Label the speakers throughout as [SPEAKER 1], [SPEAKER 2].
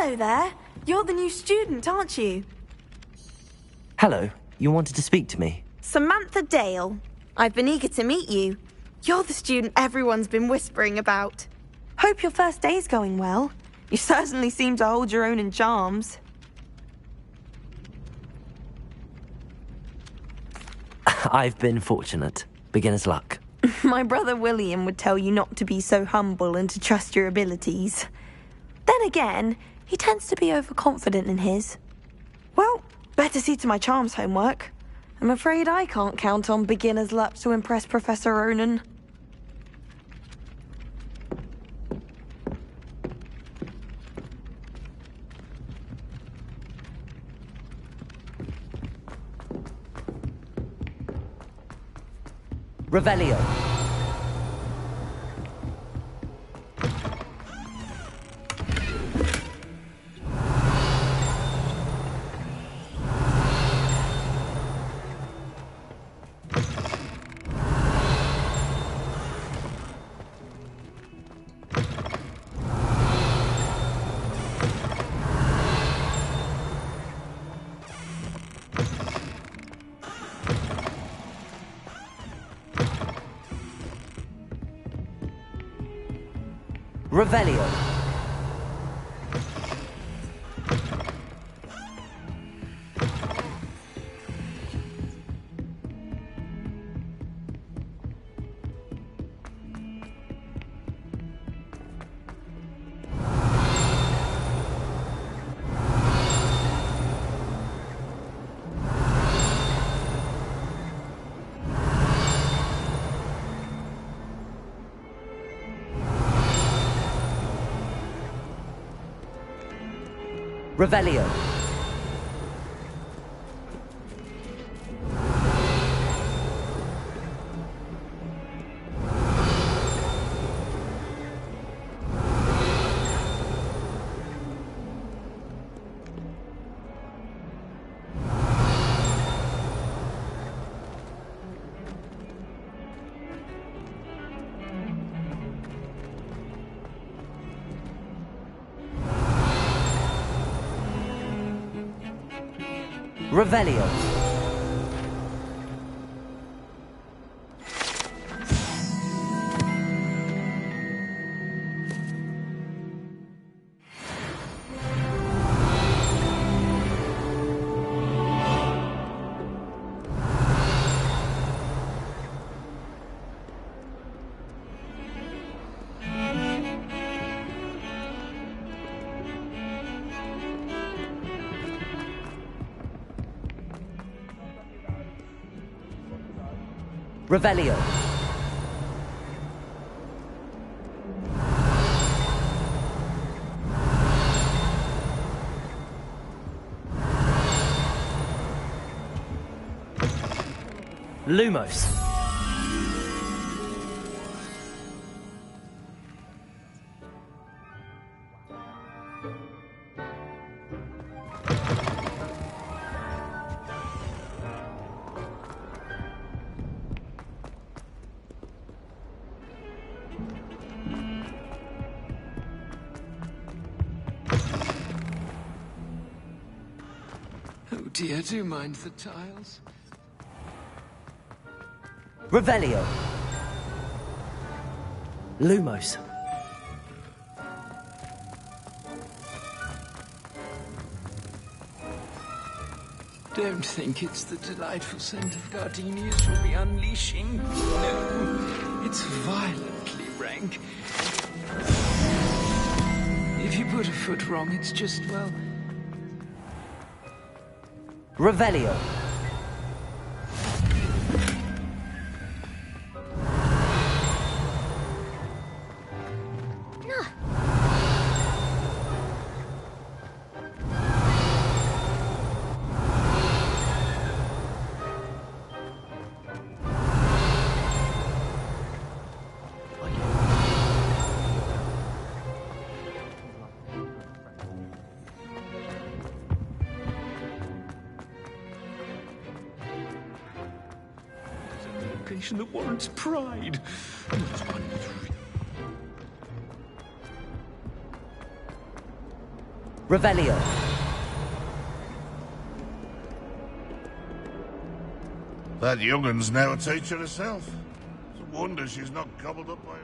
[SPEAKER 1] Hello there. You're the new student, aren't you?
[SPEAKER 2] Hello. You wanted to speak to me?
[SPEAKER 1] Samantha Dale. I've been eager to meet you. You're the student everyone's been whispering about. Hope your first day's going well. You certainly seem to hold your own in charms.
[SPEAKER 2] I've been fortunate. Beginner's luck.
[SPEAKER 1] My brother William would tell you not to be so humble and to trust your abilities. Then again, he tends to be overconfident in his. Well, better see to my charms homework. I'm afraid I can't count on beginner's luck to impress Professor Ronan.
[SPEAKER 2] Revelio. Revelio. Revelio. Revelio. Revelio. Lumos.
[SPEAKER 3] Oh dear, do mind the tiles.
[SPEAKER 2] Revelio. Lumos.
[SPEAKER 3] Don't think it's the delightful scent of gardenias you'll be unleashing. No, it's violently rank. If you put a foot wrong, it's just, well...
[SPEAKER 2] Revelio.
[SPEAKER 3] That warrants pride.
[SPEAKER 2] Revelio.
[SPEAKER 4] That young'un's now a teacher herself. It's a wonder she's not gobbled up by her.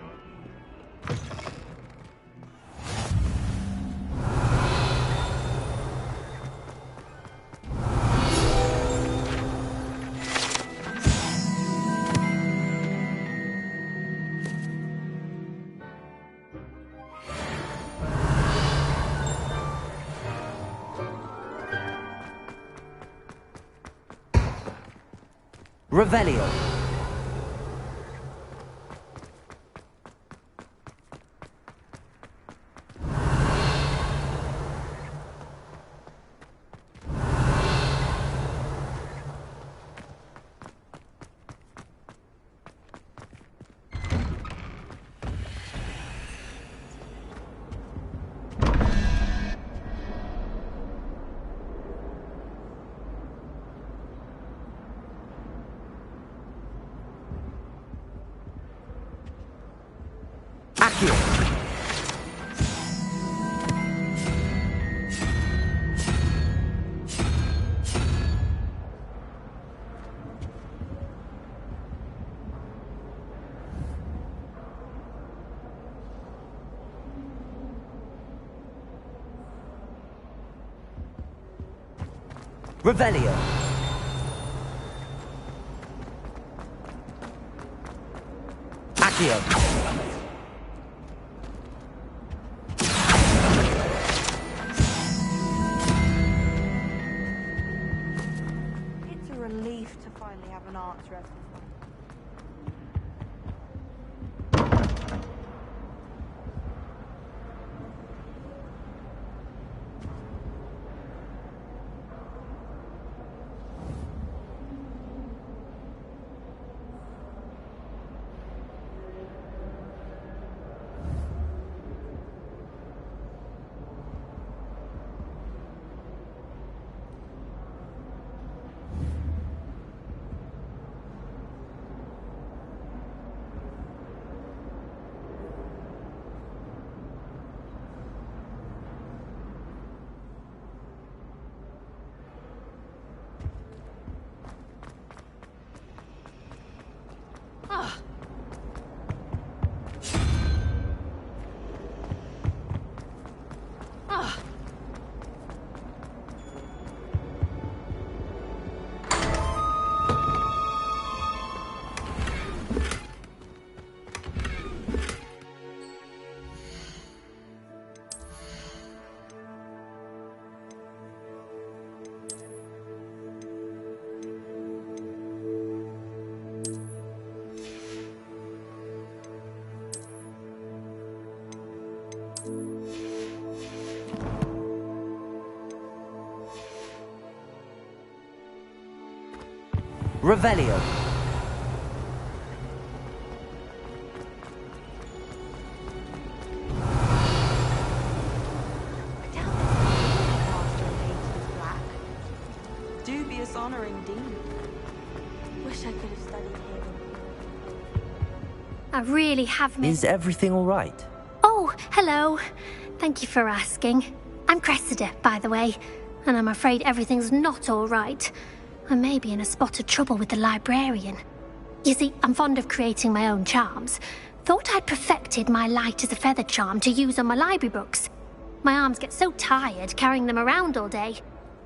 [SPEAKER 2] Revelio. Accio. Revelio. Accio.
[SPEAKER 1] To finally have an answer as to
[SPEAKER 2] Revelio.
[SPEAKER 1] dubious honor indeed. Wish I could have studied here.
[SPEAKER 5] I really have missed...
[SPEAKER 2] Is everything all right?
[SPEAKER 5] Oh, hello. Thank you for asking. I'm Cressida, by the way, and I'm afraid everything's not all right. I may be in a spot of trouble with the librarian. You see, I'm fond of creating my own charms. Thought I'd perfected my light as a feather charm to use on my library books. My arms get so tired carrying them around all day.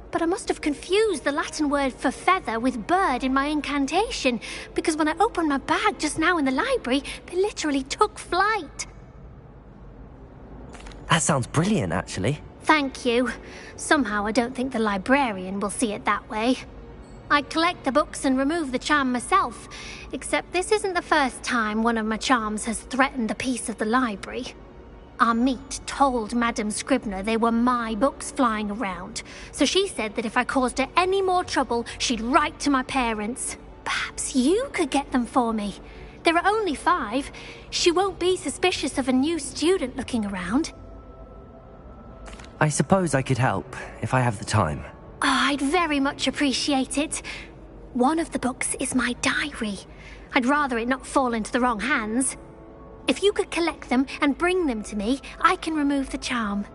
[SPEAKER 5] But I must have confused the Latin word for feather with bird in my incantation, because when I opened my bag just now in the library, they literally took flight.
[SPEAKER 2] That sounds brilliant, actually.
[SPEAKER 5] Thank you. Somehow I don't think the librarian will see it that way. I collect the books and remove the charm myself, except this isn't the first time one of my charms has threatened the peace of the library. Our meet told Madame Scribner they were my books flying around, so she said that if I caused her any more trouble, she'd write to my parents. Perhaps you could get them for me. There are only 5. She won't be suspicious of a new student looking around.
[SPEAKER 2] I suppose I could help, if I have the time.
[SPEAKER 5] Oh, I'd very much appreciate it. One of the books is my diary. I'd rather it not fall into the wrong hands. If you could collect them and bring them to me, I can remove the charm.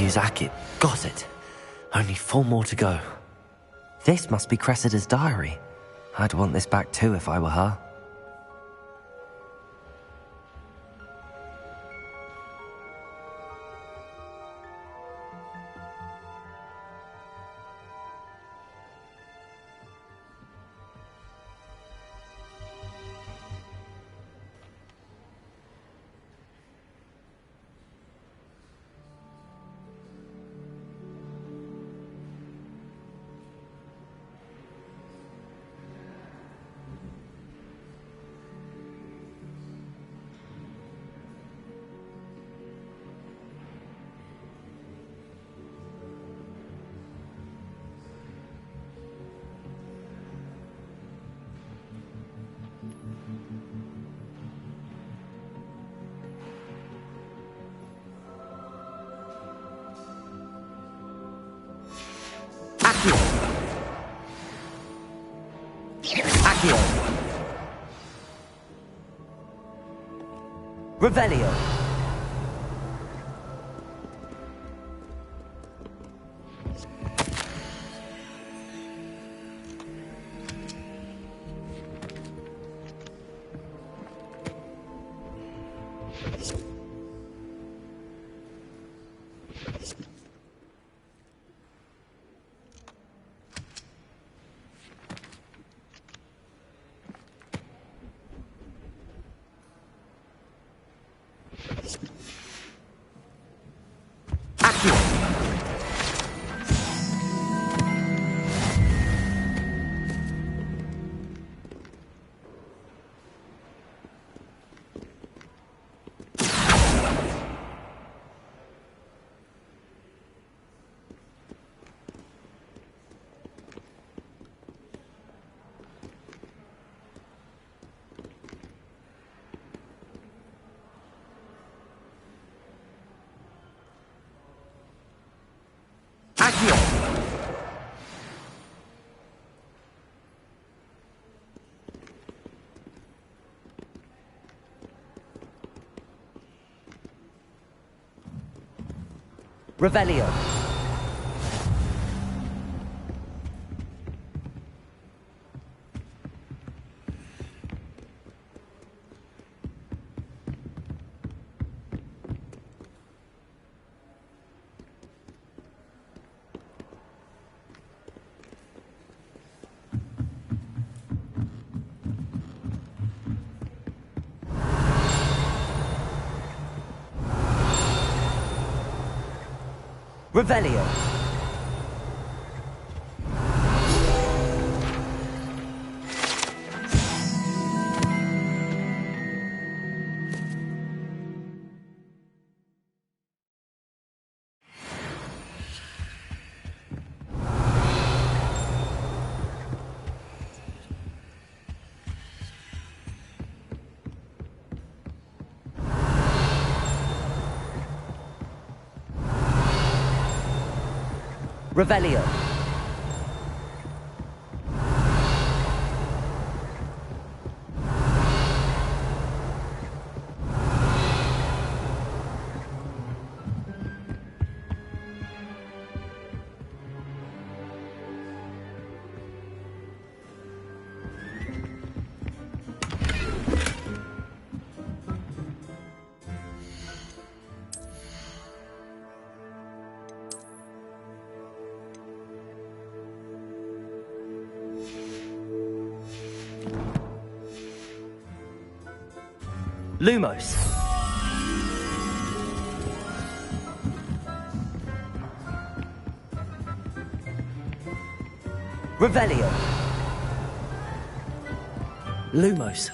[SPEAKER 2] use Akit. Got it. Only 4 more to go. This must be Cressida's diary. I'd want this back too if I were her. Accio! Revelio! Revelio. Revelio. Revelio. Lumos. Revelio. Lumos.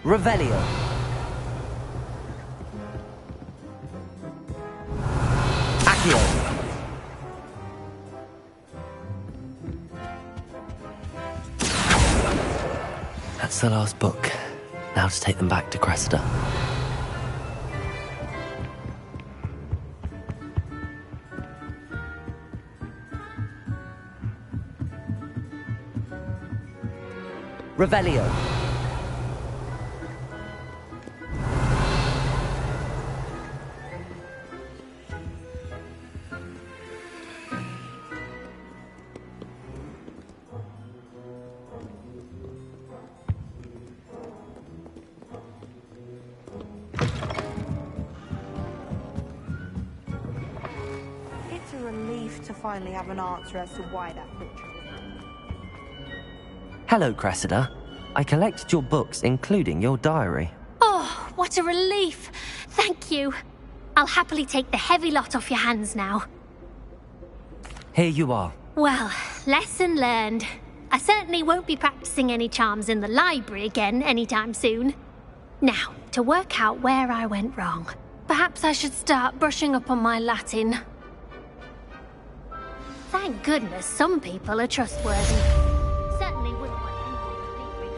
[SPEAKER 2] Revelio. Accio. That's the last book. Now to take them back to Cressida. Revelio.
[SPEAKER 1] It's a relief to finally have an answer as to why that picture was.
[SPEAKER 2] Hello, Cressida. I collected your books, including your diary.
[SPEAKER 5] Oh, what a relief. Thank you. I'll happily take the heavy lot off your hands now.
[SPEAKER 2] Here you are.
[SPEAKER 5] Well, lesson learned. I certainly won't be practicing any charms in the library again anytime soon. Now, to work out where I went wrong. Perhaps I should start brushing up on my Latin. Thank goodness some people are trustworthy. Certainly wouldn't want anyone completely.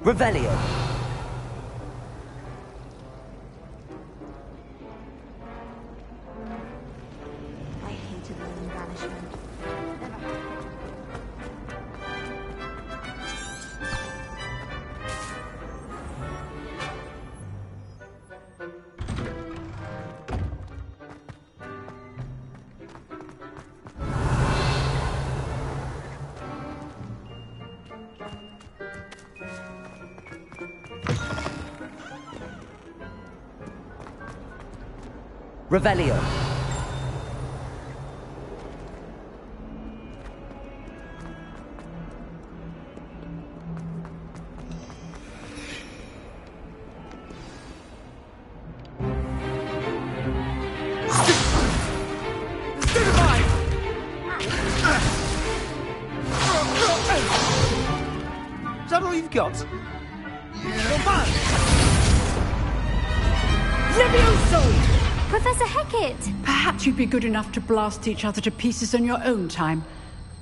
[SPEAKER 2] Revelio.
[SPEAKER 1] I hated learning banishment. Never.
[SPEAKER 2] Revelio.
[SPEAKER 3] Is that all you've got?
[SPEAKER 6] Levioso!
[SPEAKER 5] Professor Hecat!
[SPEAKER 6] Perhaps you'd be good enough to blast each other to pieces in your own time.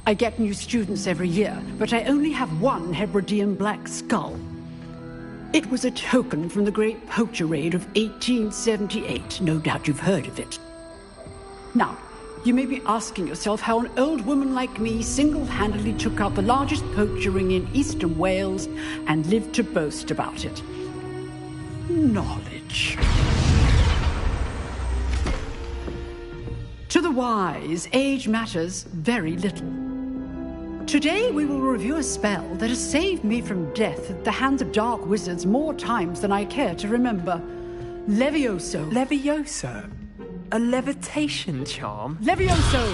[SPEAKER 6] I get new students every year, but I only have one Hebridean black skull. It was a token from the Great Poacher Raid of 1878. No doubt you've heard of it. Now, you may be asking yourself how an old woman like me single-handedly took out the largest poacher ring in eastern Wales and lived to boast about it. Knowledge. To the wise, age matters very little. Today we will review a spell that has saved me from death at the hands of dark wizards more times than I care to remember. Levioso.
[SPEAKER 7] Levioso? A levitation charm?
[SPEAKER 6] Levioso!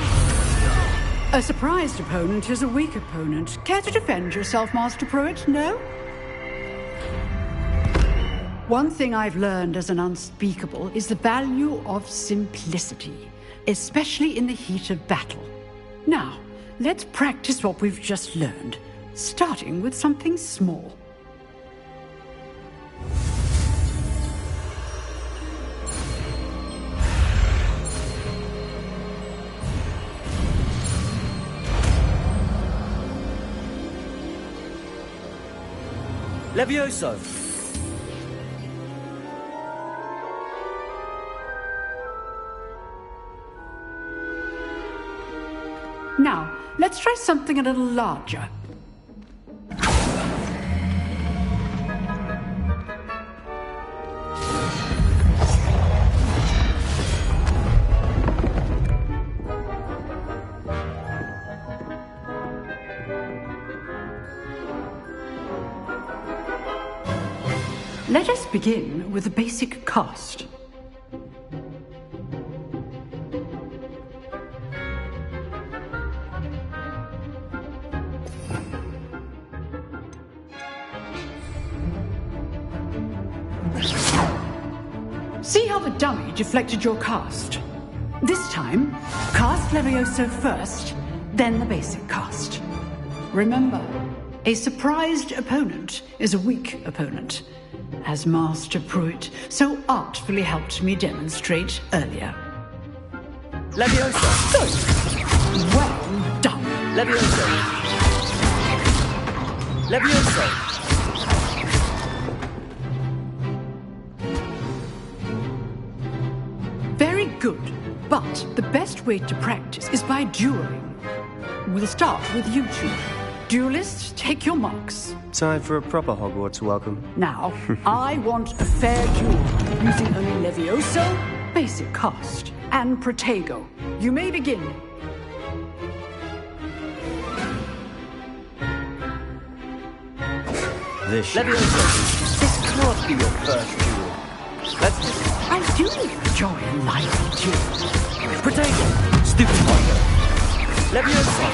[SPEAKER 6] A surprised opponent is a weak opponent. Care to defend yourself, Master Pruitt? No? One thing I've learned as an unspeakable is the value of simplicity, especially in the heat of battle. Now, let's practice what we've just learned, starting with something small.
[SPEAKER 2] Levioso.
[SPEAKER 6] Now, let's try something a little larger. Let us begin with the basic cast. See how the dummy deflected your cast? This time, cast Levioso first, then the basic cast. Remember, a surprised opponent is a weak opponent, as Master Pruitt so artfully helped me demonstrate earlier.
[SPEAKER 2] Leviosa!
[SPEAKER 6] Good. Well done.
[SPEAKER 2] Leviosa! Leviosa!
[SPEAKER 6] Very good, but the best way to practice is by dueling. We'll start with you two. Duelists, take your marks.
[SPEAKER 8] Time for a proper Hogwarts welcome.
[SPEAKER 6] Now, I want a fair duel, using only Levioso, basic cast, and Protego. You may begin.
[SPEAKER 2] Leviosa! This can't be your first duel. Let's just...
[SPEAKER 6] I do enjoy a lively duel.
[SPEAKER 2] Protego! Stupid Potter! Leviosa!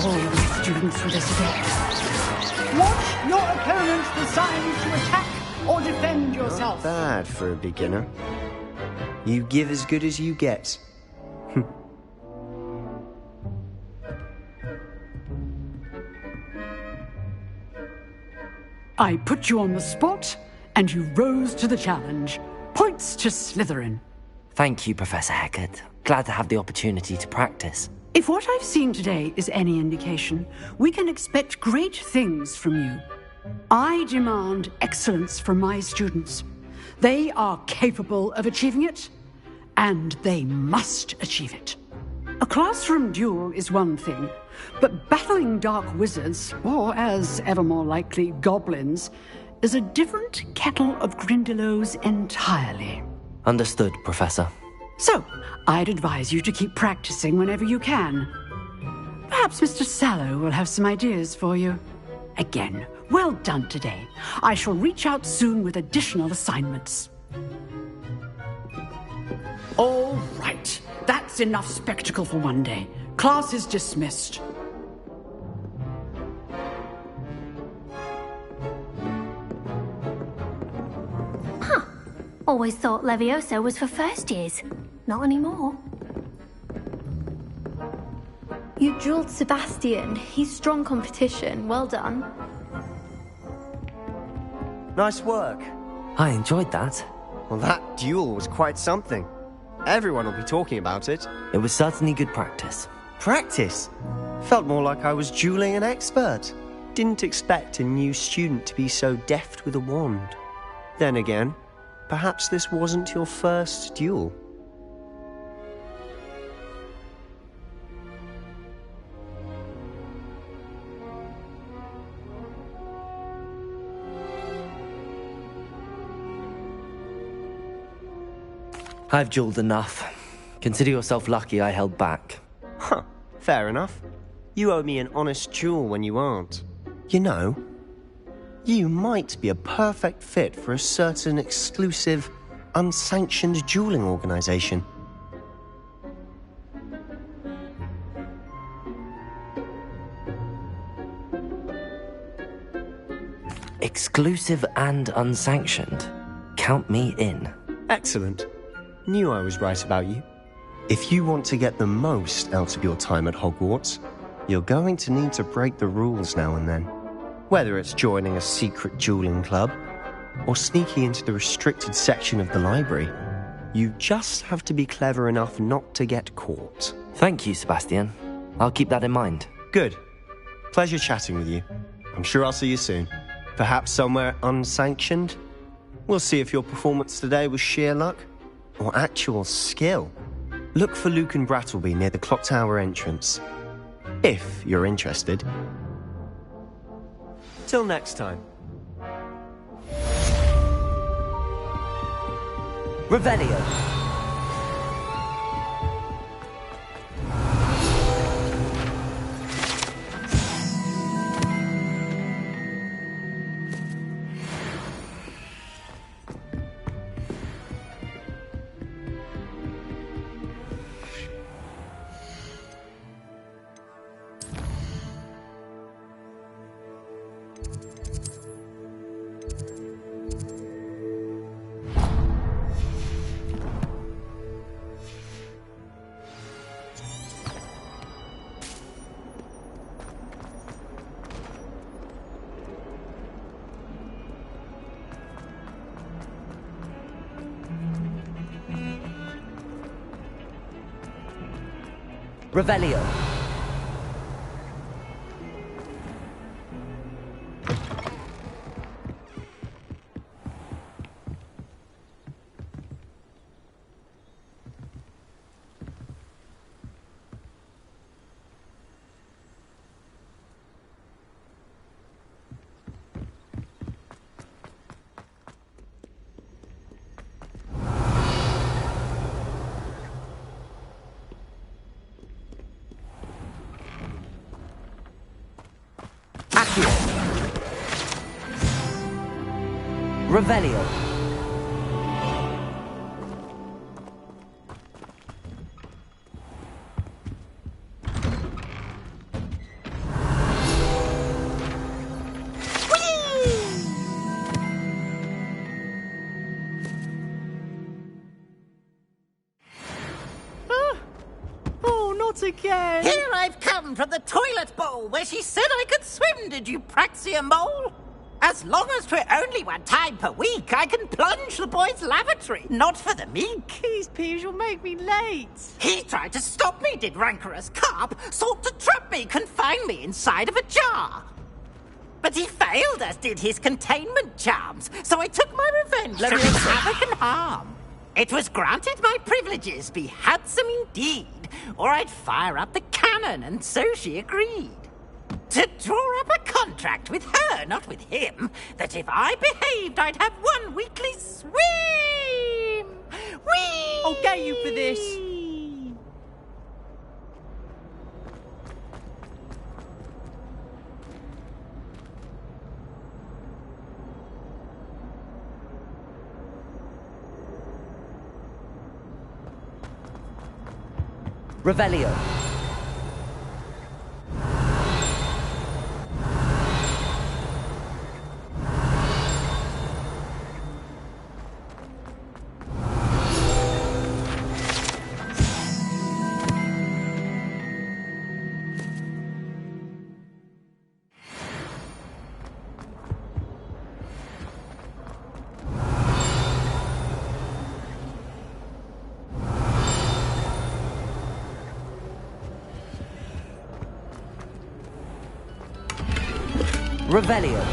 [SPEAKER 6] All my students for this day. Watch your opponent decide to attack or defend yourself.
[SPEAKER 8] Not bad for a beginner. You give as good as you get.
[SPEAKER 6] I put you on the spot, and you rose to the challenge. Points to Slytherin.
[SPEAKER 2] Thank you, Professor Hecat. Glad to have the opportunity to practice.
[SPEAKER 6] If what I've seen today is any indication, we can expect great things from you. I demand excellence from my students. They are capable of achieving it, and they must achieve it. A classroom duel is one thing, but battling dark wizards, or as ever more likely, goblins, is a different kettle of Grindylows entirely.
[SPEAKER 2] Understood, Professor.
[SPEAKER 6] So, I'd advise you to keep practicing whenever you can. Perhaps Mr. Sallow will have some ideas for you. Again, well done today. I shall reach out soon with additional assignments. All right. That's enough spectacle for one day. Class is dismissed.
[SPEAKER 5] Always thought Levioso was for first years. Not anymore.
[SPEAKER 1] You dueled Sebastian. He's strong competition. Well done.
[SPEAKER 8] Nice work.
[SPEAKER 2] I enjoyed that.
[SPEAKER 8] Well, that duel was quite something. Everyone will be talking about it.
[SPEAKER 2] It was certainly good practice.
[SPEAKER 8] Practice? Felt more like I was dueling an expert. Didn't expect a new student to be so deft with a wand. Then again, perhaps this wasn't your first duel.
[SPEAKER 2] I've dueled enough. Consider yourself lucky I held back.
[SPEAKER 8] Huh, fair enough. You owe me an honest duel when you aren't. You know, you might be a perfect fit for a certain exclusive, unsanctioned dueling organization.
[SPEAKER 2] Exclusive and unsanctioned. Count me in.
[SPEAKER 8] Excellent. Knew I was right about you. If you want to get the most out of your time at Hogwarts, you're going to need to break the rules now and then. Whether it's joining a secret dueling club or sneaking into the restricted section of the library, you just have to be clever enough not to get caught.
[SPEAKER 2] Thank you, Sebastian. I'll keep that in mind.
[SPEAKER 8] Good. Pleasure chatting with you. I'm sure I'll see you soon. Perhaps somewhere unsanctioned? We'll see if your performance today was sheer luck or actual skill. Look for Luke and Brattleby near the clock tower entrance, if you're interested. Till next time.
[SPEAKER 2] Revelio. Revelio. Revelio.
[SPEAKER 9] Oh, not again!
[SPEAKER 10] Here I've come from the toilet bowl where she said I could swim, did you praxia mole? As long as 'twere only one time per week, I can plunge the boy's lavatory, not for the meek.
[SPEAKER 9] These peas will make me late.
[SPEAKER 10] He tried to stop me, did rancorous carp, sought to trap me, confine me inside of a jar. But he failed, as did his containment charms, so I took my revenge to wreak havoc and harm. It was granted my privileges be handsome indeed, or I'd fire up the cannon, and so she agreed. To draw up a contract with her, not with him, that if I behaved, I'd have one weekly swim! Whee!
[SPEAKER 9] I'll get you for this.
[SPEAKER 2] Revelio. Revelio.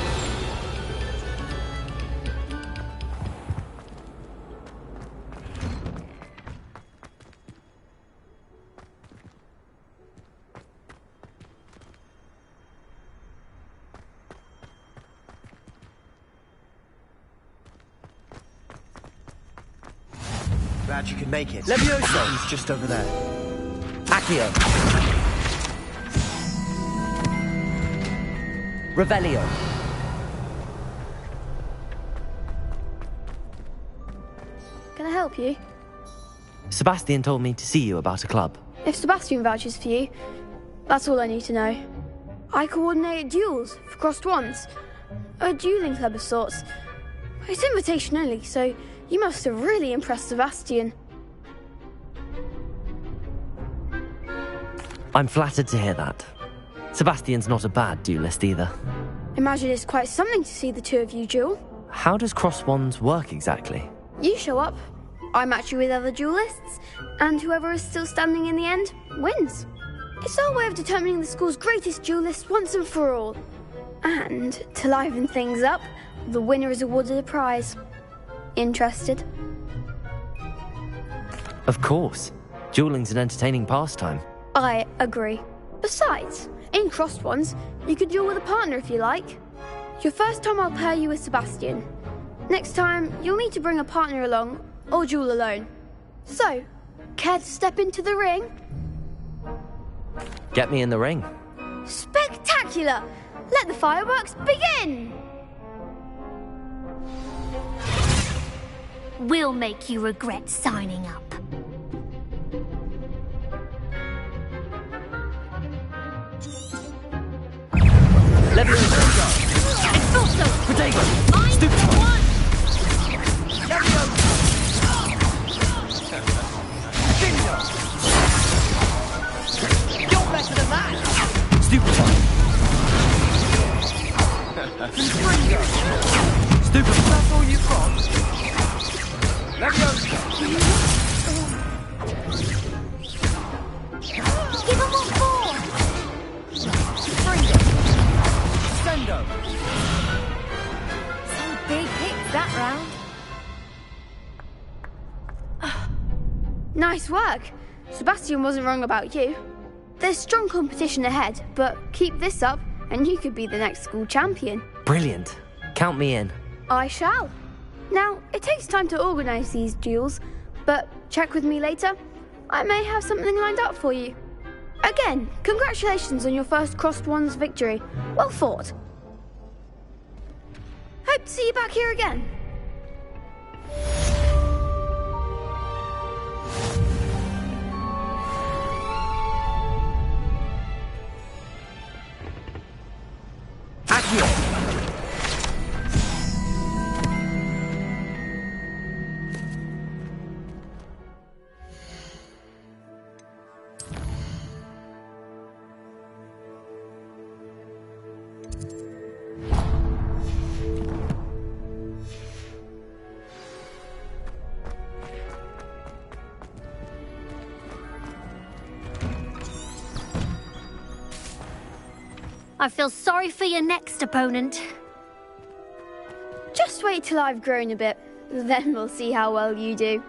[SPEAKER 8] Glad you could make it.
[SPEAKER 2] Levioso.
[SPEAKER 8] He's just over there.
[SPEAKER 2] Accio. Revelio.
[SPEAKER 11] Can I help you?
[SPEAKER 2] Sebastian told me to see you about a club.
[SPEAKER 11] If Sebastian vouches for you, that's all I need to know. I coordinate duels for crossed wands. A dueling club of sorts. It's invitation only, so you must have really impressed Sebastian.
[SPEAKER 2] I'm flattered to hear that. Sebastian's not a bad duelist either.
[SPEAKER 11] Imagine it's quite something to see the two of you duel.
[SPEAKER 2] How does cross wands work exactly?
[SPEAKER 11] You show up, I match you with other duelists, and whoever is still standing in the end wins. It's our way of determining the school's greatest duelist once and for all. And to liven things up, the winner is awarded a prize. Interested?
[SPEAKER 2] Of course. Dueling's an entertaining pastime.
[SPEAKER 11] I agree. Besides, in crossed ones, you could duel with a partner if you like. Your first time I'll pair you with Sebastian. Next time, you'll need to bring a partner along, or duel alone. So, care to step into the ring?
[SPEAKER 2] Get me in the ring.
[SPEAKER 11] Spectacular! Let the fireworks begin!
[SPEAKER 5] We'll make you regret signing up.
[SPEAKER 2] Levioso.
[SPEAKER 5] Expulso!
[SPEAKER 2] Potato.
[SPEAKER 5] I'm the one!
[SPEAKER 9] You're better than that!
[SPEAKER 2] Stupefy. Stupefy.
[SPEAKER 9] That's all you've got? Levioso!
[SPEAKER 11] Nice work. Sebastian wasn't wrong about you. There's strong competition ahead, but keep this up and you could be the next school champion.
[SPEAKER 2] Brilliant. Count me in.
[SPEAKER 11] I shall. Now, it takes time to organise these duels, but check with me later. I may have something lined up for you. Again, congratulations on your first Crossed Wands victory. Well fought. Hope to see you back here again.
[SPEAKER 5] I feel sorry for your next opponent.
[SPEAKER 11] Just wait till I've grown a bit, then we'll see how well you do.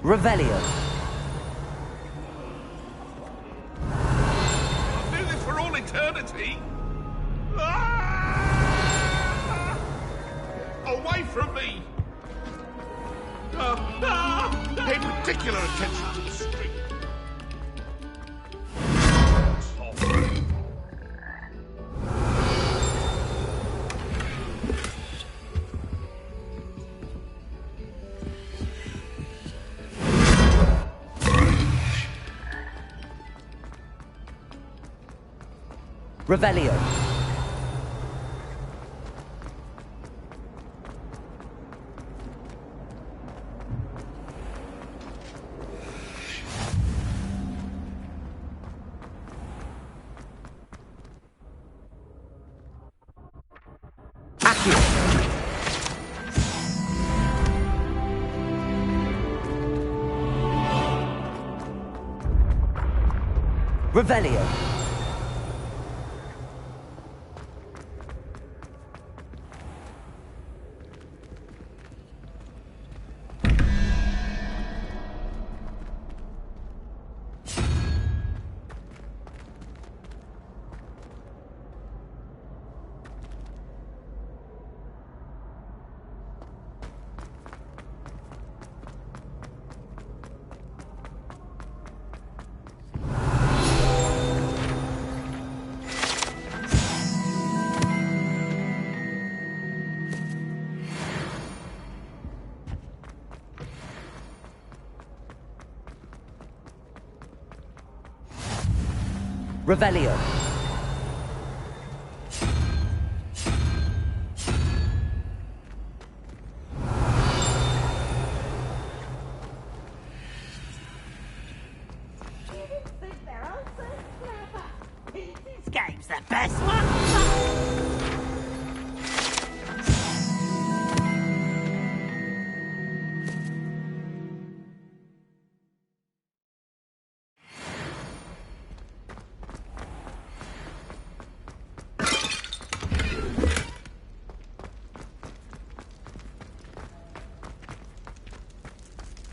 [SPEAKER 2] Revelio.
[SPEAKER 4] I'll do this for all eternity. Ah! Away from me! Pay particular attention to the string.
[SPEAKER 2] Revelio. Revelio. Revelio.
[SPEAKER 10] This game's the best one.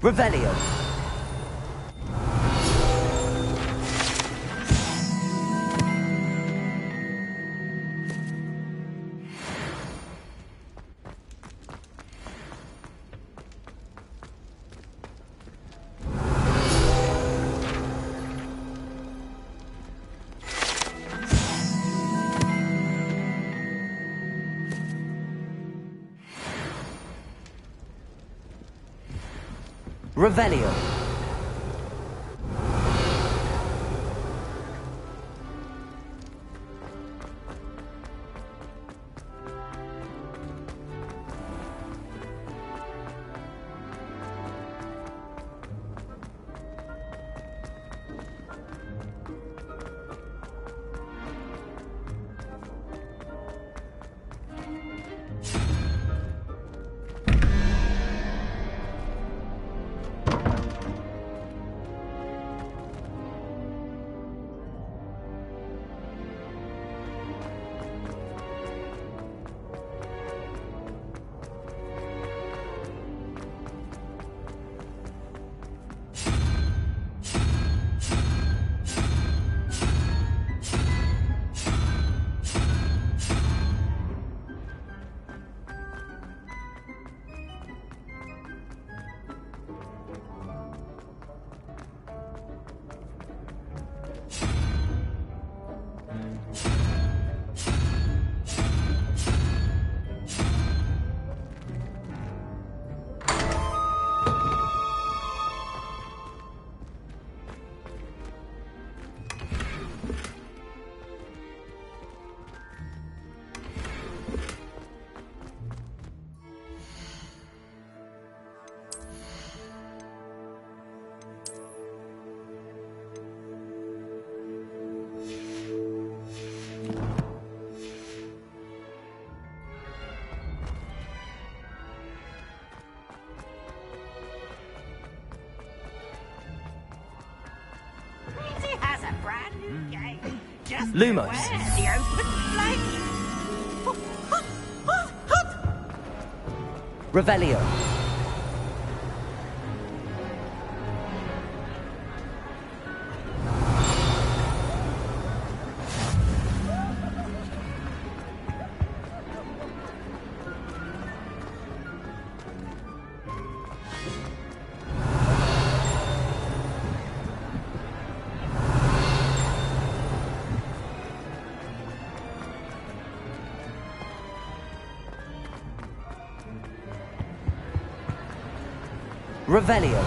[SPEAKER 2] Revelio. Revelio.
[SPEAKER 10] brand new game. Just
[SPEAKER 2] Lumos.
[SPEAKER 10] beware the open flame.
[SPEAKER 2] Revelio. Revelio.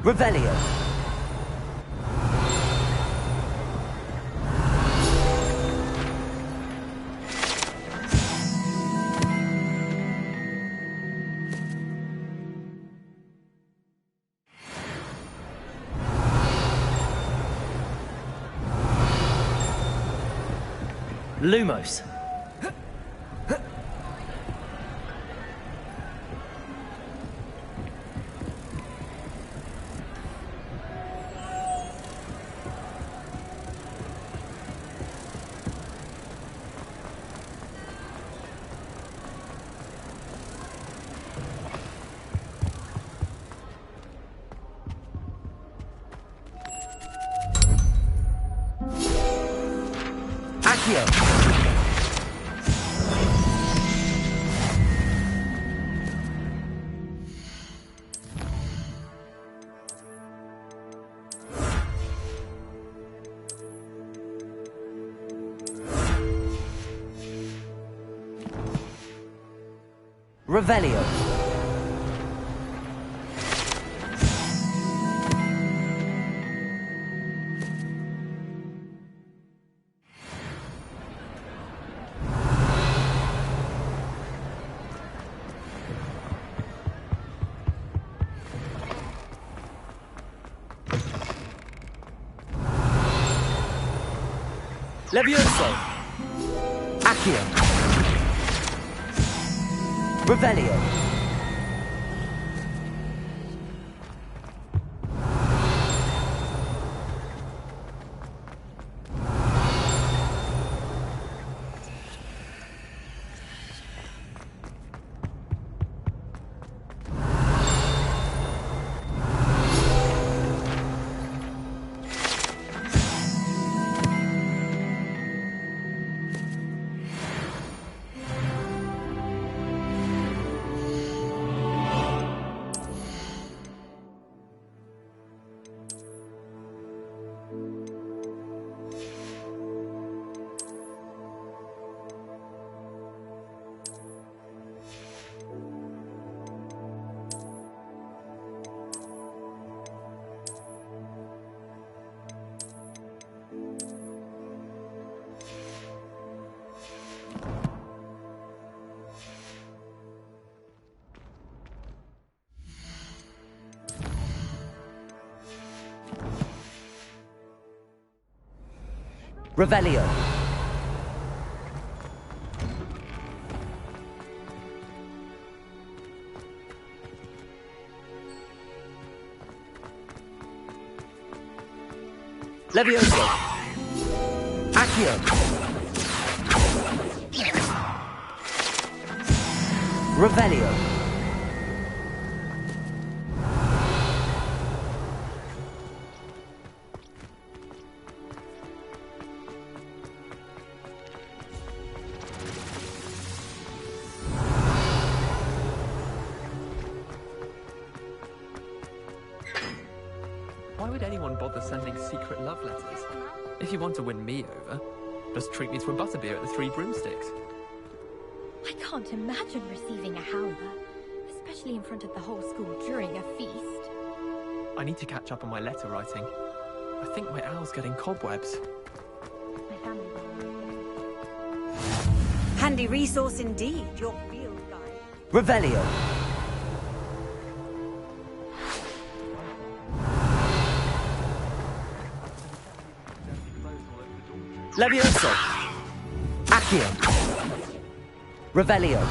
[SPEAKER 2] Revelio. Lumos. Accio. Revelio. Levioso. Accio. Revelio. Revelio. Levioso! Accio! Revelio!
[SPEAKER 7] Why would anyone bother sending secret love letters? If you want to win me over, just treat me to a butterbeer at the Three Broomsticks.
[SPEAKER 12] I can't imagine receiving a howler, especially in front of the whole school during a feast.
[SPEAKER 7] I need to catch up on my letter writing. I think my owl's getting cobwebs.
[SPEAKER 12] My family.
[SPEAKER 13] Handy resource indeed, your field guide.
[SPEAKER 2] Revelio! Levioso! Accio! Revelio!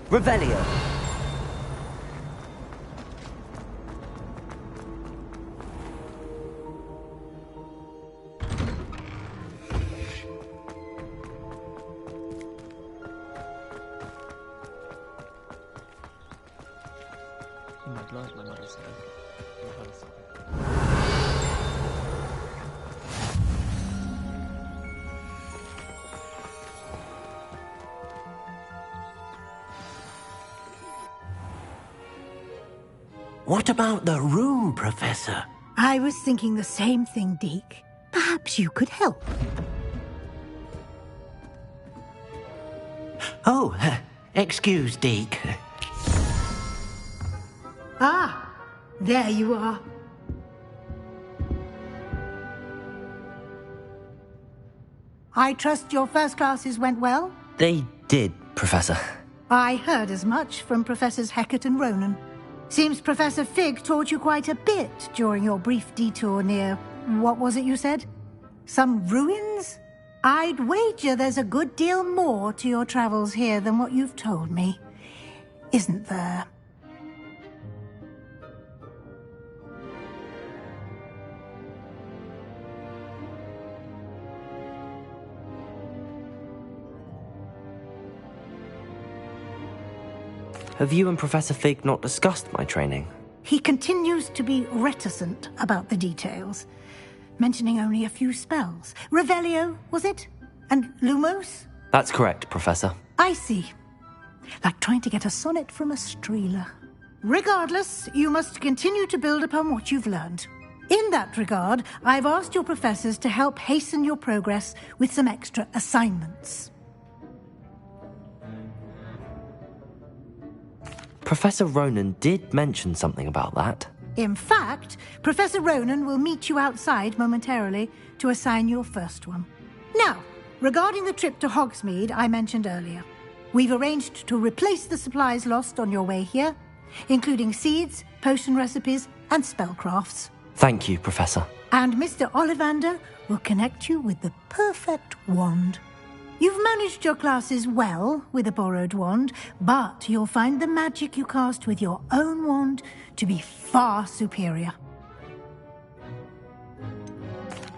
[SPEAKER 2] Revelio!
[SPEAKER 7] In my blood, my mother said.
[SPEAKER 14] What about the room, Professor?
[SPEAKER 15] I was thinking the same thing, Deke. Perhaps you could help.
[SPEAKER 14] Oh, excuse, Deke.
[SPEAKER 15] Ah, there you are. I trust your first classes went well?
[SPEAKER 2] They did, Professor.
[SPEAKER 15] I heard as much from Professors Hecat and Ronan. Seems Professor Fig taught you quite a bit during your brief detour near... what was it you said? Some ruins? I'd wager there's a good deal more to your travels here than what you've told me. Isn't there?
[SPEAKER 2] Have you and Professor Fig not discussed my training?
[SPEAKER 15] He continues to be reticent about the details, mentioning only a few spells. Revelio, was it? And Lumos?
[SPEAKER 2] That's correct, Professor.
[SPEAKER 15] I see. Like trying to get a sonnet from a streeler. Regardless, you must continue to build upon what you've learned. In that regard, I've asked your professors to help hasten your progress with some extra assignments.
[SPEAKER 2] Professor Ronan did mention something about that.
[SPEAKER 15] In fact, Professor Ronan will meet you outside momentarily to assign your first one. Now, regarding the trip to Hogsmeade I mentioned earlier, we've arranged to replace the supplies lost on your way here, including seeds, potion recipes, and spellcrafts.
[SPEAKER 2] Thank you, Professor.
[SPEAKER 15] And Mr. Ollivander will connect you with the perfect wand. You've managed your classes well with a borrowed wand, but you'll find the magic you cast with your own wand to be far superior.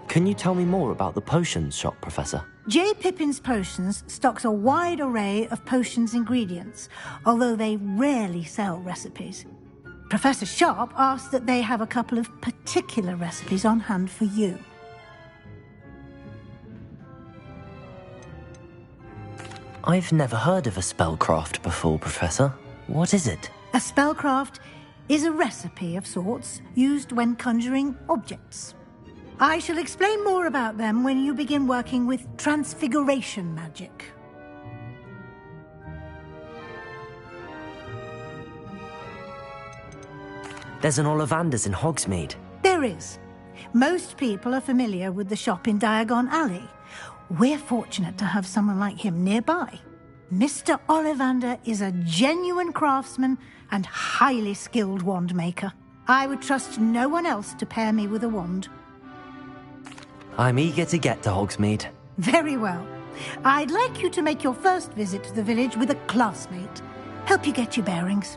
[SPEAKER 2] Can you tell me more about the potions shop, Professor?
[SPEAKER 15] J. Pippin's Potions stocks a wide array of potions ingredients, although they rarely sell recipes. Professor Sharp asked that they have a couple of particular recipes on hand for you.
[SPEAKER 2] I've never heard of a spellcraft before, Professor. What is it?
[SPEAKER 15] A spellcraft is a recipe of sorts used when conjuring objects. I shall explain more about them when you begin working with transfiguration magic.
[SPEAKER 2] There's an Ollivander's in Hogsmeade.
[SPEAKER 15] There is. Most people are familiar with the shop in Diagon Alley. We're fortunate to have someone like him nearby. Mr. Ollivander is a genuine craftsman and highly skilled wand maker. I would trust no one else to pair me with a wand.
[SPEAKER 2] I'm eager to get to Hogsmeade.
[SPEAKER 15] Very well. I'd like you to make your first visit to the village with a classmate. Help you get your bearings.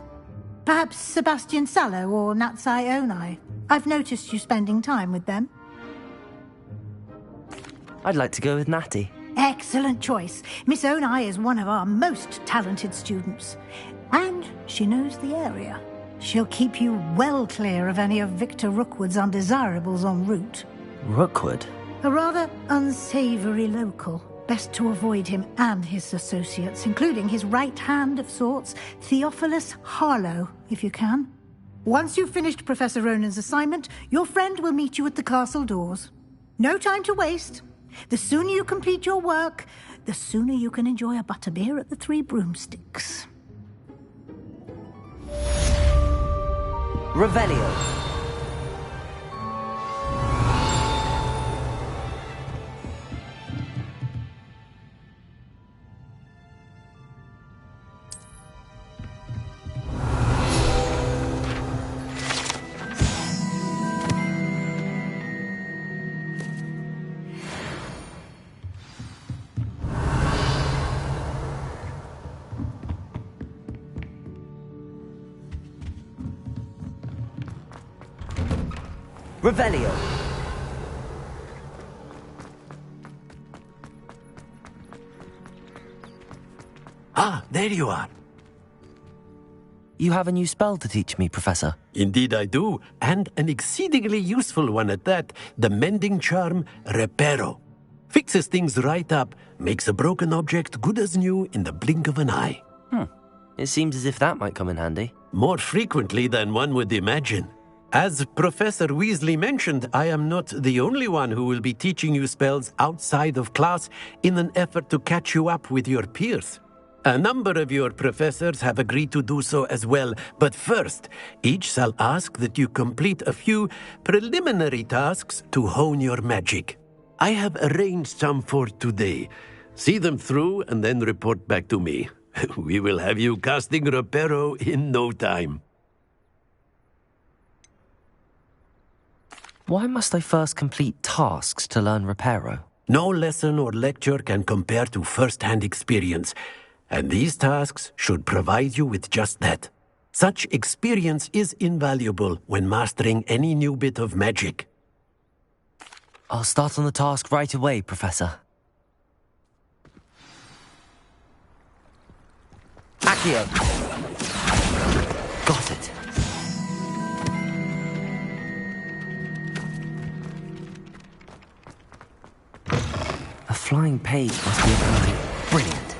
[SPEAKER 15] Perhaps Sebastian Sallow or Natsai Onai. I've noticed you spending time with them.
[SPEAKER 2] I'd like to go with Natty.
[SPEAKER 15] Excellent choice. Miss Onai is one of our most talented students. And she knows the area. She'll keep you well clear of any of Victor Rookwood's undesirables en route.
[SPEAKER 2] Rookwood?
[SPEAKER 15] A rather unsavoury local. Best to avoid him and his associates, including his right hand of sorts, Theophilus Harlow, if you can. Once you've finished Professor Ronan's assignment, your friend will meet you at the castle doors. No time to waste. The sooner you complete your work, the sooner you can enjoy a butterbeer at the Three Broomsticks.
[SPEAKER 2] Revelio. Revelio.
[SPEAKER 14] Ah, there you are.
[SPEAKER 2] You have a new spell to teach me, Professor.
[SPEAKER 14] Indeed I do, and an exceedingly useful one at that. The mending charm, Reparo. Fixes things right up, makes a broken object good as new in the blink of an eye.
[SPEAKER 2] It seems as if that might come in handy.
[SPEAKER 14] More frequently than one would imagine. As Professor Weasley mentioned, I am not the only one who will be teaching you spells outside of class in an effort to catch you up with your peers. A number of your professors have agreed to do so as well, but first, each shall ask that you complete a few preliminary tasks to hone your magic. I have arranged some for today. See them through and then report back to me. We will have you casting Reparo in no time.
[SPEAKER 2] Why must I first complete tasks to learn Reparo?
[SPEAKER 14] No lesson or lecture can compare to first-hand experience, and these tasks should provide you with just that. Such experience is invaluable when mastering any new bit of magic.
[SPEAKER 2] I'll start on the task right away, Professor. Accio! Got it. A flying page must be apparently brilliant.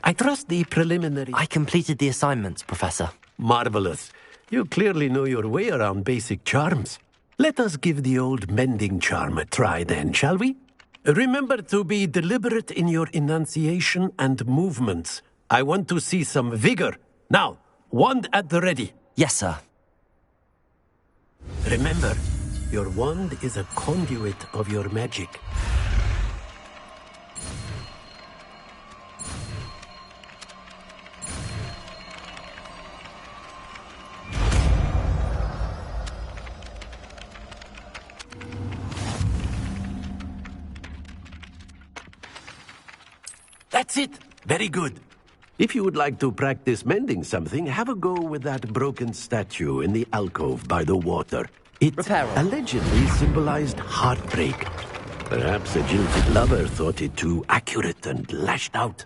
[SPEAKER 14] I trust the preliminary...
[SPEAKER 2] I completed the assignments, Professor.
[SPEAKER 14] Marvelous. You clearly know your way around basic charms. Let us give the old mending charm a try then, shall we? Remember to be deliberate in your enunciation and movements. I want to see some vigor. Now, wand at the ready.
[SPEAKER 2] Yes, sir.
[SPEAKER 14] Remember, your wand is a conduit of your magic. That's it. Very good. If you would like to practice mending something, have a go with that broken statue in the alcove by the water. It allegedly symbolized heartbreak. Perhaps a jilted lover thought it too accurate and lashed out.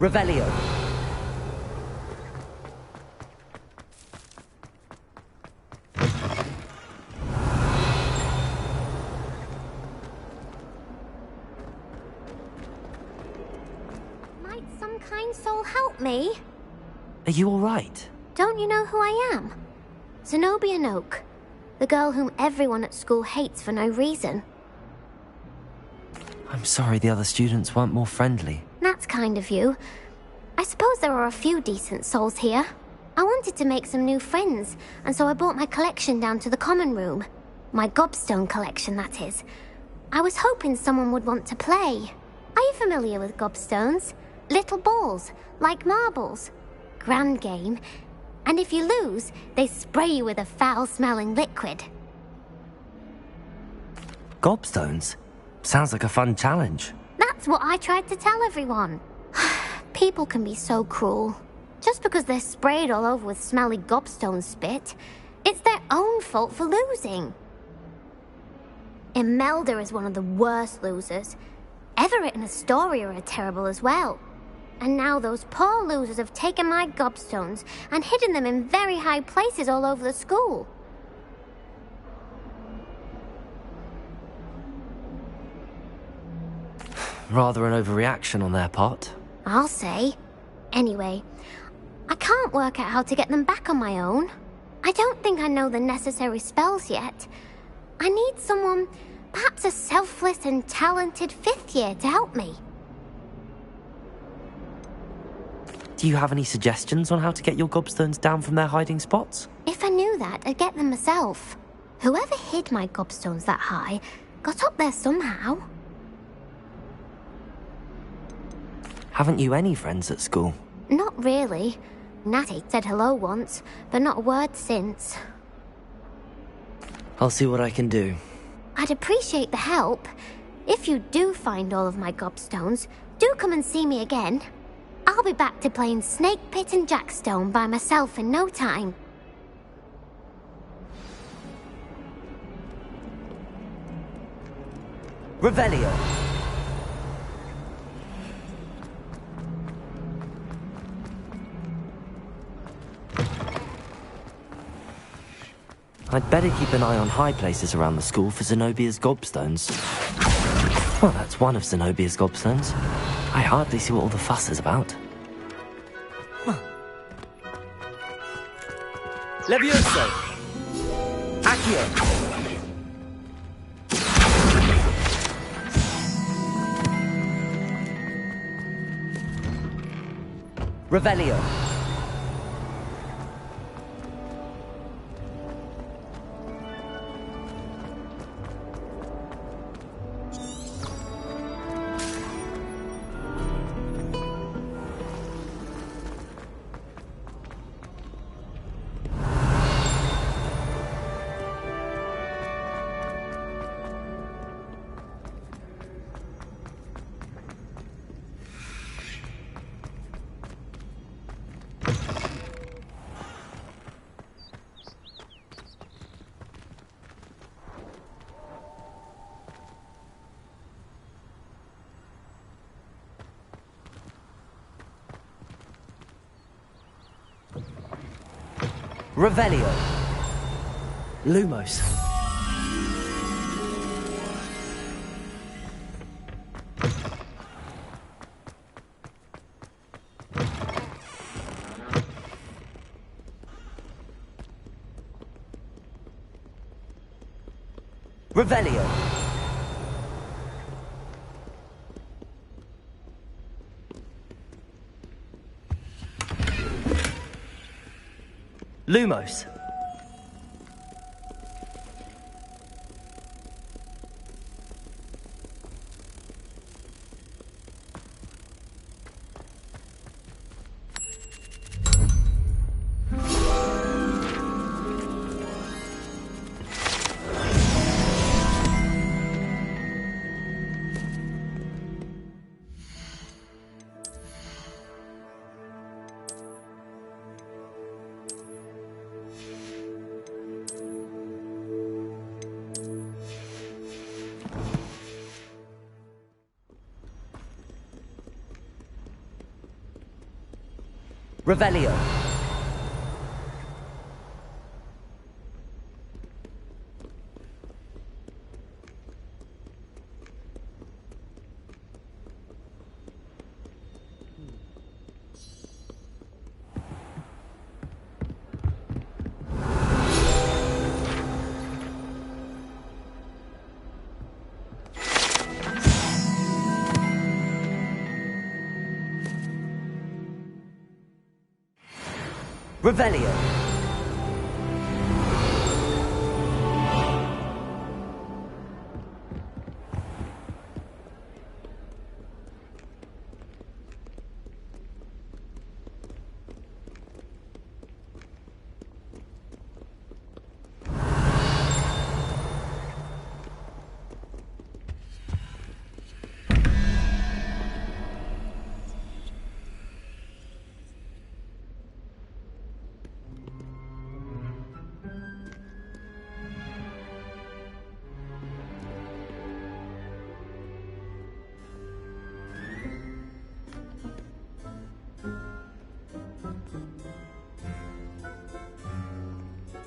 [SPEAKER 2] Revelio.
[SPEAKER 5] Might some kind soul help me?
[SPEAKER 2] Are you all right?
[SPEAKER 5] Don't you know who I am? Zenobia Noak, the girl whom everyone at school hates for no reason.
[SPEAKER 2] I'm sorry the other students weren't more friendly.
[SPEAKER 5] That's kind of you. I suppose there are a few decent souls here. I wanted to make some new friends, and so I brought my collection down to the common room. My gobstone collection, that is. I was hoping someone would want to play. Are you familiar with gobstones? Little balls, like marbles. Grand game. And if you lose, they spray you with a foul-smelling liquid.
[SPEAKER 2] Gobstones? Sounds like a fun challenge.
[SPEAKER 5] That's what I tried to tell everyone. People can be so cruel. Just because they're sprayed all over with smelly gobstone spit, it's their own fault for losing. Imelda is one of the worst losers. Everett and Astoria are terrible as well. And now those poor losers have taken my gobstones and hidden them in very high places all over the school.
[SPEAKER 2] Rather an overreaction on their part.
[SPEAKER 5] I'll say. Anyway, I can't work out how to get them back on my own. I don't think I know the necessary spells yet. I need someone, perhaps a selfless and talented 5th year to help me.
[SPEAKER 2] Do you have any suggestions on how to get your gobstones down from their hiding spots?
[SPEAKER 5] If I knew that, I'd get them myself. Whoever hid my gobstones that high got up there somehow.
[SPEAKER 2] Haven't you any friends at school?
[SPEAKER 5] Not really. Natty said hello once, but not a word since.
[SPEAKER 2] I'll see what I can do.
[SPEAKER 5] I'd appreciate the help. If you do find all of my gobstones, do come and see me again. I'll be back to playing Snake Pit and Jackstone by myself in no time.
[SPEAKER 2] Revelio. I'd better keep an eye on high places around the school for Zenobia's gobstones. Well, that's one of Zenobia's gobstones. I hardly see what all the fuss is about.
[SPEAKER 9] Levioso!
[SPEAKER 2] Accio! Revelio! Revelio. Lumos. Revelio. Lumos. Revelio. Revelio.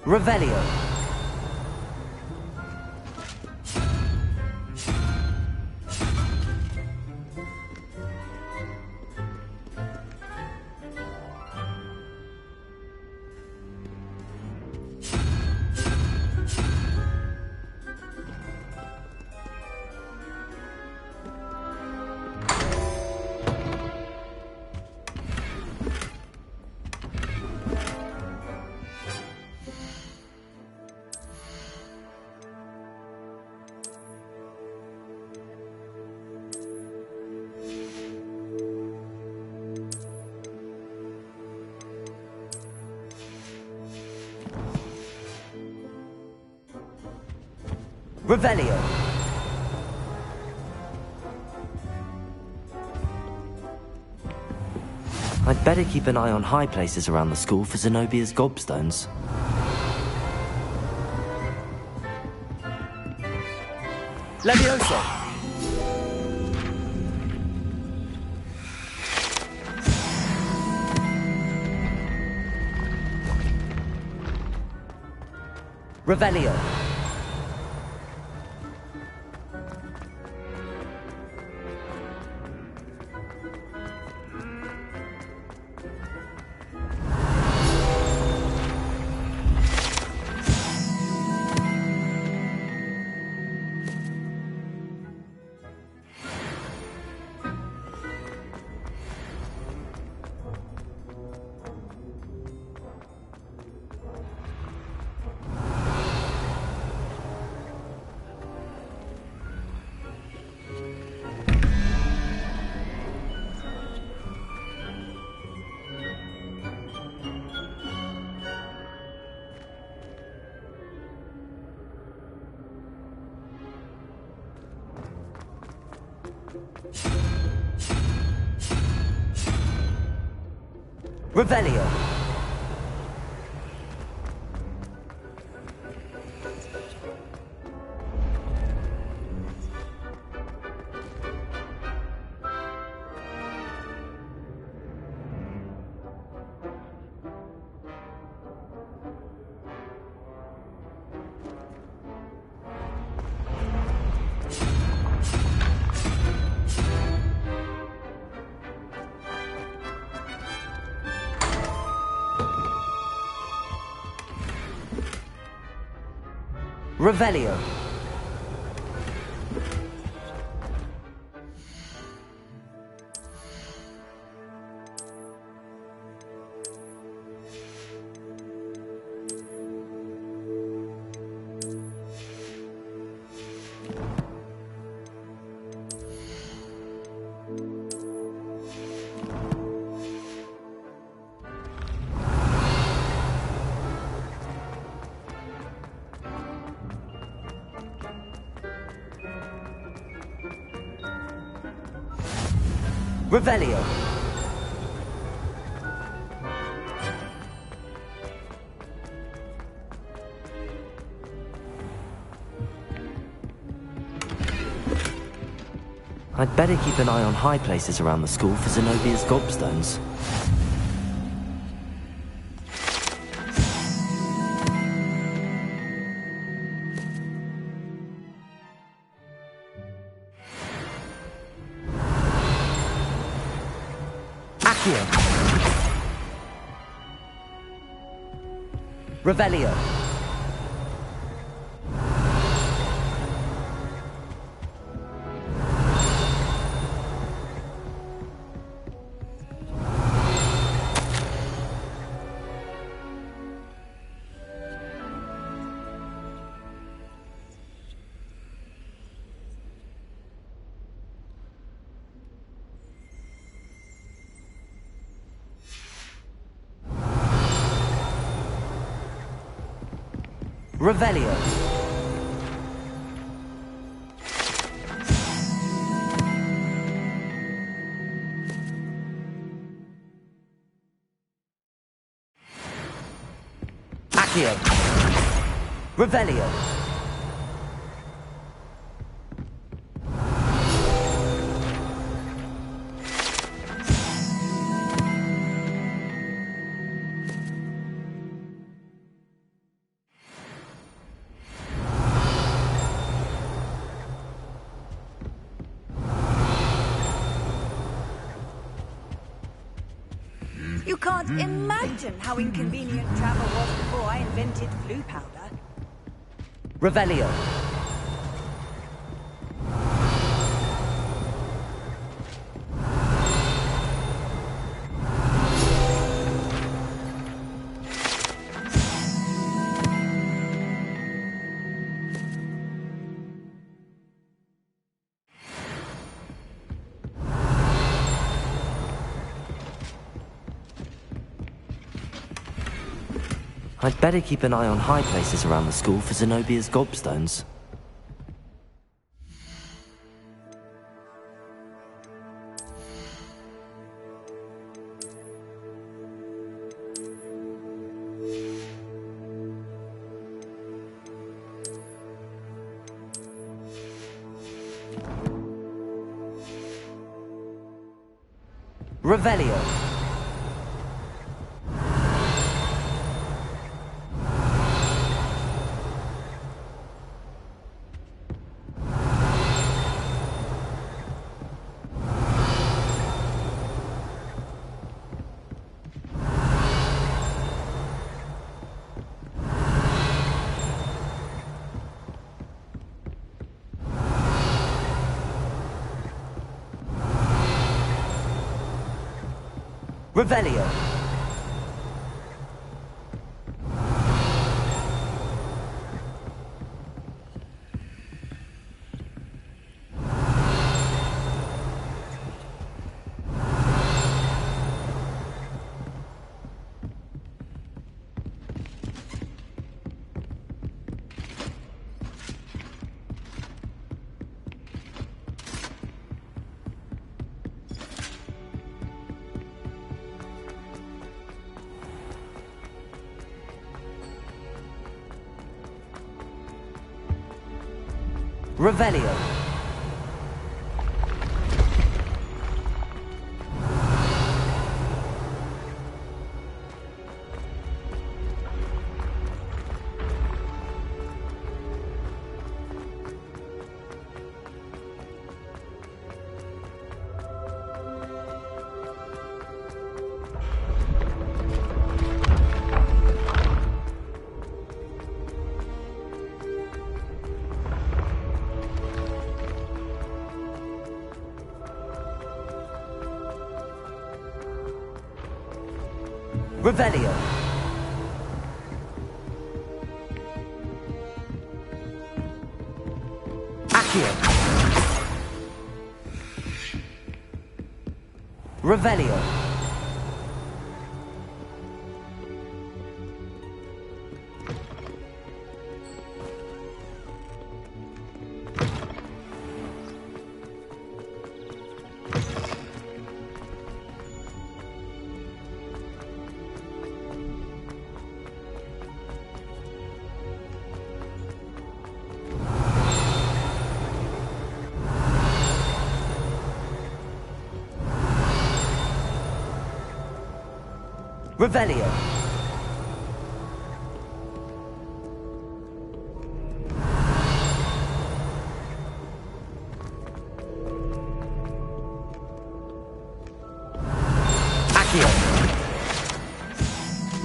[SPEAKER 2] Revelio. Revelio. I'd better keep an eye on high places around the school for Zenobia's gobstones. Levioso! Revelio. Revelio. Revelio. Revelio. I'd better keep an eye on high places around the school for Zenobia's gobstones. Accio. Revelio. Revelio. Accio. Revelio.
[SPEAKER 13] You can't imagine how inconvenient travel was before I invented blue powder.
[SPEAKER 2] Revelio. I'd better keep an eye on high places around the school for Zenobia's gobstones. Revelio. Revelio. Revelio. Revelio. Accio. Revelio. Revelio.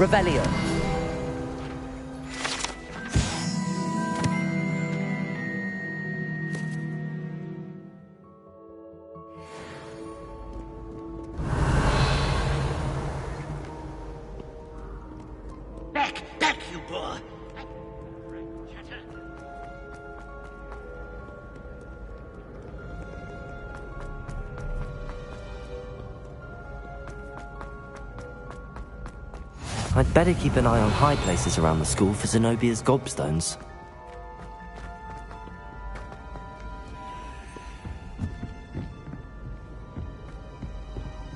[SPEAKER 2] Revelio.
[SPEAKER 10] Back, you boy!
[SPEAKER 2] I'd better keep an eye on high places around the school for Zenobia's gobstones.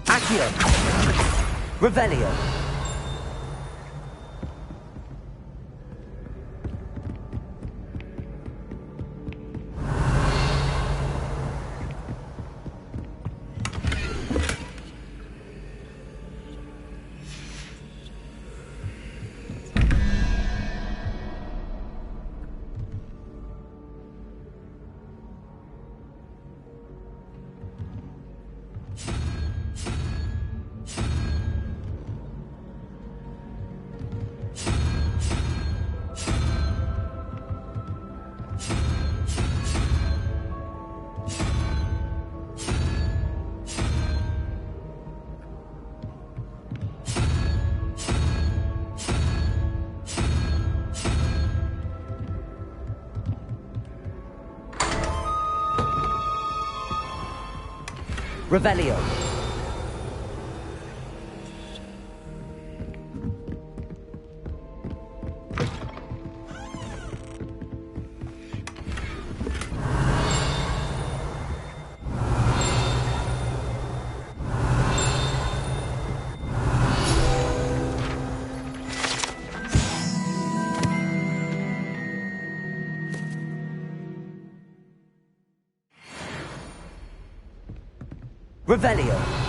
[SPEAKER 2] Accio! Revelio! Revelio. Revelio.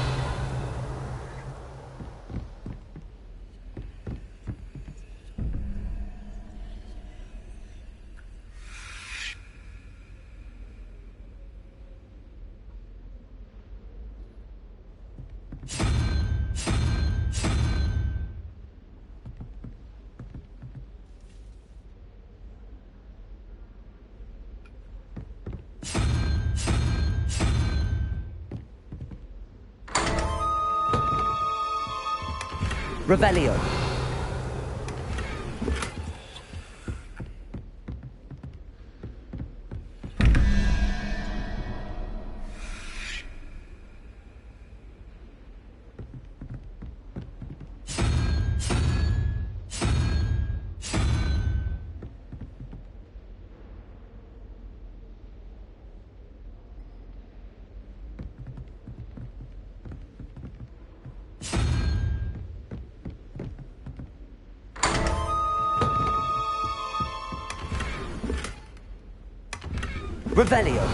[SPEAKER 2] Revelio. Revelio.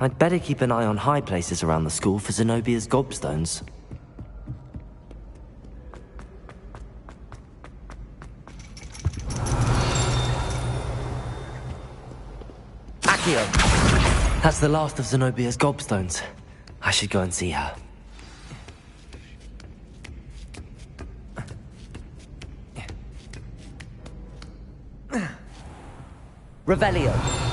[SPEAKER 2] I'd better keep an eye on high places around the school for Zenobia's gobstones. That's the last of Zenobia's gobstones. I should go and see her. Revelio.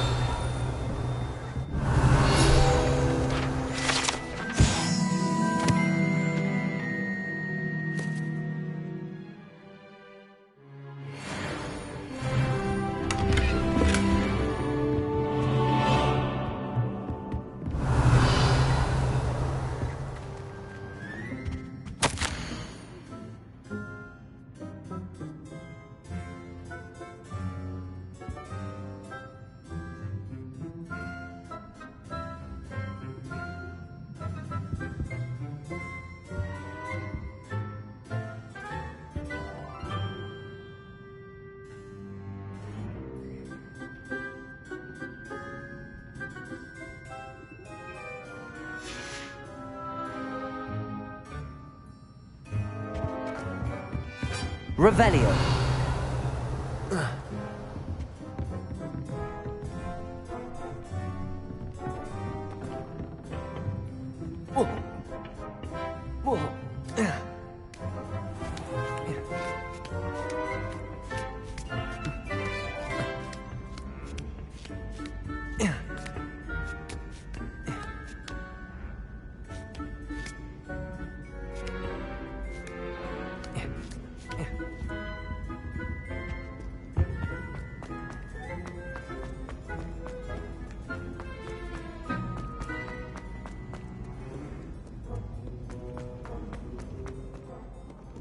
[SPEAKER 2] Revelio.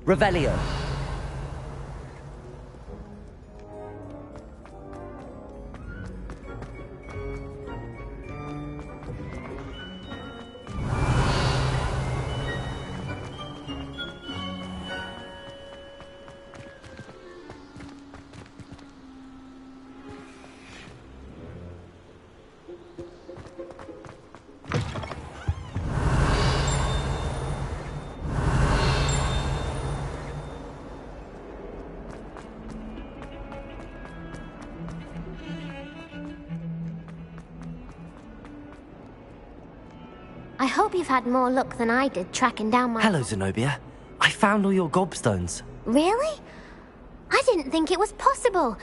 [SPEAKER 2] Revelio.
[SPEAKER 5] I hope you've had more luck than I did tracking down my...
[SPEAKER 2] Hello, Zenobia. I found all your gobstones.
[SPEAKER 5] Really? I didn't think it was possible.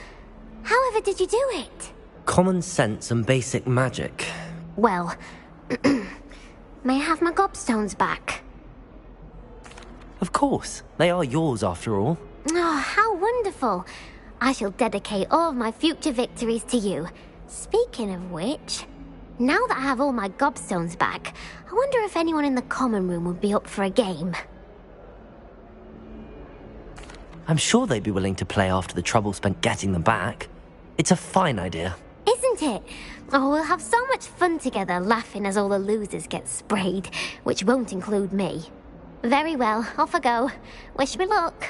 [SPEAKER 5] However did you do it?
[SPEAKER 2] Common sense and basic magic.
[SPEAKER 5] Well, may I have my gobstones back?
[SPEAKER 2] Of course. They are yours, after all.
[SPEAKER 5] Oh, how wonderful. I shall dedicate all of my future victories to you. Speaking of which, now that I have all my gobstones back, I wonder if anyone in the common room would be up for a game.
[SPEAKER 2] I'm sure they'd be willing to play after the trouble spent getting them back. It's a fine idea.
[SPEAKER 5] Isn't it? Oh, we'll have so much fun together, laughing as all the losers get sprayed, which won't include me. Very well, off I go. Wish me luck.